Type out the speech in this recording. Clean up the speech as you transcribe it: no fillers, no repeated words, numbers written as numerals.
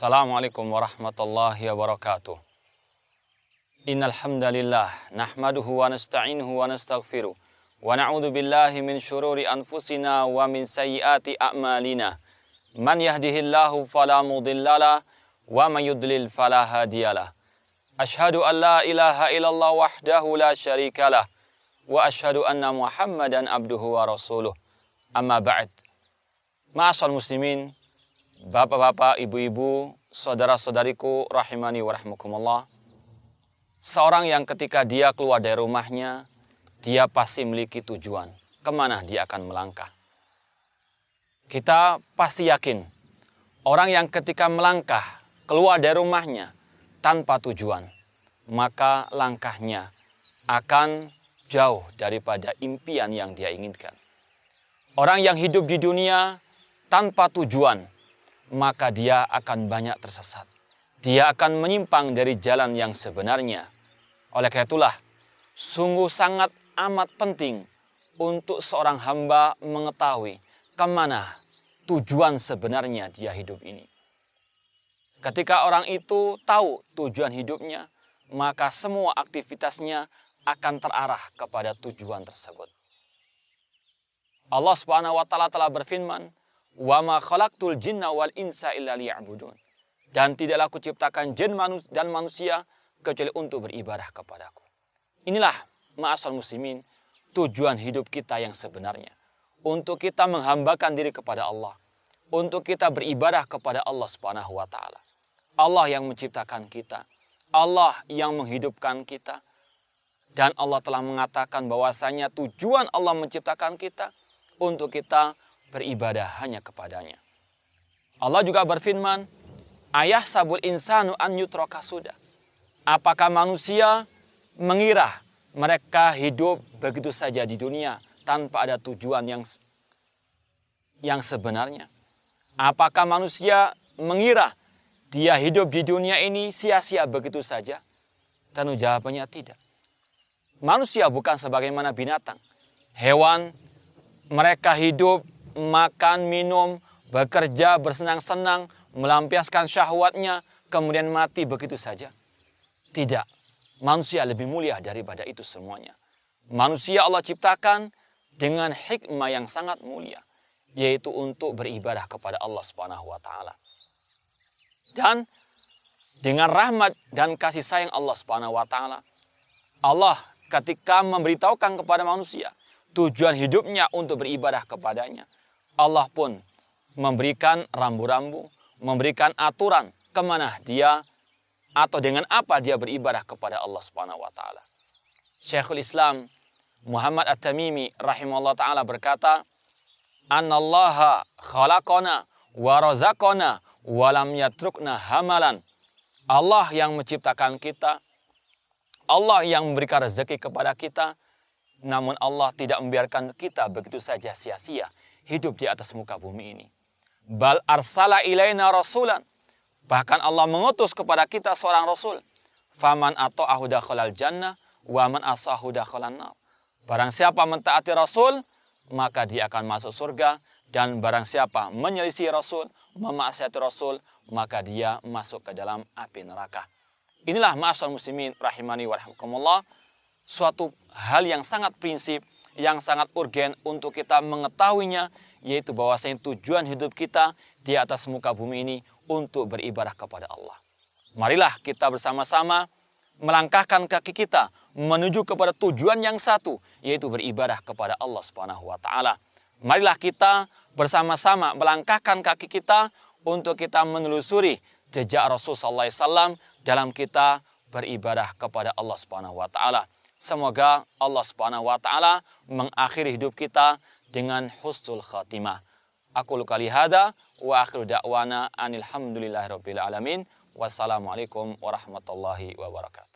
Assalamualaikum warahmatullahi wabarakatuh. Innal hamdalillah nahmaduhu wa nasta'inuhu wa nastaghfiruh wa na'udzu billahi min syururi anfusina wa min sayyiati a'malina. Man yahdihillahu fala mudhillalah wa man yudlil fala hadiyalah. Asyhadu an la ilaha illallah wahdahu la syarikalah wa asyhadu anna Muhammadan abduhu wa rasuluh. Amma ba'd. Ma'asal muslimin, bapak-bapak, ibu-ibu, saudara-saudariku rahimani wa rahmakumullah. Seorang yang ketika dia keluar dari rumahnya, dia pasti memiliki tujuan kemana dia akan melangkah. Kita pasti yakin orang yang ketika melangkah keluar dari rumahnya tanpa tujuan, maka langkahnya akan jauh daripada impian yang dia inginkan. Orang yang hidup di dunia tanpa tujuan, maka dia akan banyak tersesat. Dia akan menyimpang dari jalan yang sebenarnya. Oleh karena itulah, sungguh sangat amat penting untuk seorang hamba mengetahui kemana tujuan sebenarnya dia hidup ini. Ketika orang itu tahu tujuan hidupnya, maka semua aktivitasnya akan terarah kepada tujuan tersebut. Allah Subhanahu wa taala telah berfirman, "Wa ma khalaqtul jinna wal insa illa liya'budun." Dan tidaklah aku ciptakan jin dan manusia kecuali untuk beribadah kepadaku. Inilah ma'asal muslimin tujuan hidup kita yang sebenarnya. Untuk kita menghambakan diri kepada Allah. Untuk kita beribadah kepada Allah Subhanahu wa taala. Allah yang menciptakan kita. Allah yang menghidupkan kita. Dan Allah telah mengatakan bahwasanya tujuan Allah menciptakan kita untuk kita beribadah hanya kepadanya. Allah juga berfirman, "Ayah sabul insanu an yutraka sudah." Apakah manusia mengira mereka hidup begitu saja di dunia tanpa ada tujuan yang sebenarnya? Apakah manusia mengira dia hidup di dunia ini sia-sia begitu saja? Tentu jawabannya tidak. Manusia bukan sebagaimana binatang. Hewan, mereka hidup, makan, minum, bekerja, bersenang-senang, melampiaskan syahwatnya, kemudian mati begitu saja. Tidak, manusia lebih mulia daripada itu semuanya. Manusia Allah ciptakan dengan hikmah yang sangat mulia, yaitu untuk beribadah kepada Allah Subhanahu wa taala. Dan dengan rahmat dan kasih sayang Allah Subhanahu wa taala, Allah ketika memberitahukan kepada manusia tujuan hidupnya untuk beribadah kepadanya, Allah pun memberikan rambu-rambu, memberikan aturan kemana dia atau dengan apa dia beribadah kepada Allah Subhanahu wa taala. Syekhul Islam Muhammad At-Tamimi rahimahullah taala berkata, "Anallaha khalaqana wa razaqana wa lam yatrukna hamalan." Allah yang menciptakan kita, Allah yang memberikan rezeki kepada kita, namun Allah tidak membiarkan kita begitu saja sia-sia hidup di atas muka bumi ini. Bal arsala ilaina rasulan. Bahkan Allah mengutus kepada kita seorang rasul. Faman ata'ahu dakhalal jannah wa man asahu dakhalan nar. Barang siapa mentaati rasul, maka dia akan masuk surga, dan barang siapa menyelisih rasul, memaksiati rasul, maka dia masuk ke dalam api neraka. Inilah ma'asal muslimin rahimani wa rahimakumullah, suatu hal yang sangat prinsip, yang sangat urgen untuk kita mengetahuinya, yaitu bahwasanya tujuan hidup kita di atas muka bumi ini untuk beribadah kepada Allah. Marilah kita bersama-sama melangkahkan kaki kita menuju kepada tujuan yang satu, yaitu beribadah kepada Allah Subhanahu wa taala. Marilah kita bersama-sama melangkahkan kaki kita untuk kita menelusuri jejak Rasul sallallahu alaihi wasallam dalam kita beribadah kepada Allah Subhanahu wa taala. Semoga Allah Subhanahu wa taala mengakhiri hidup kita dengan husnul khatimah. Aku lukali hada wa akhiru da'wana anil hamdulillahirabbil alamin. Wassalamualaikum warahmatullahi wabarakatuh.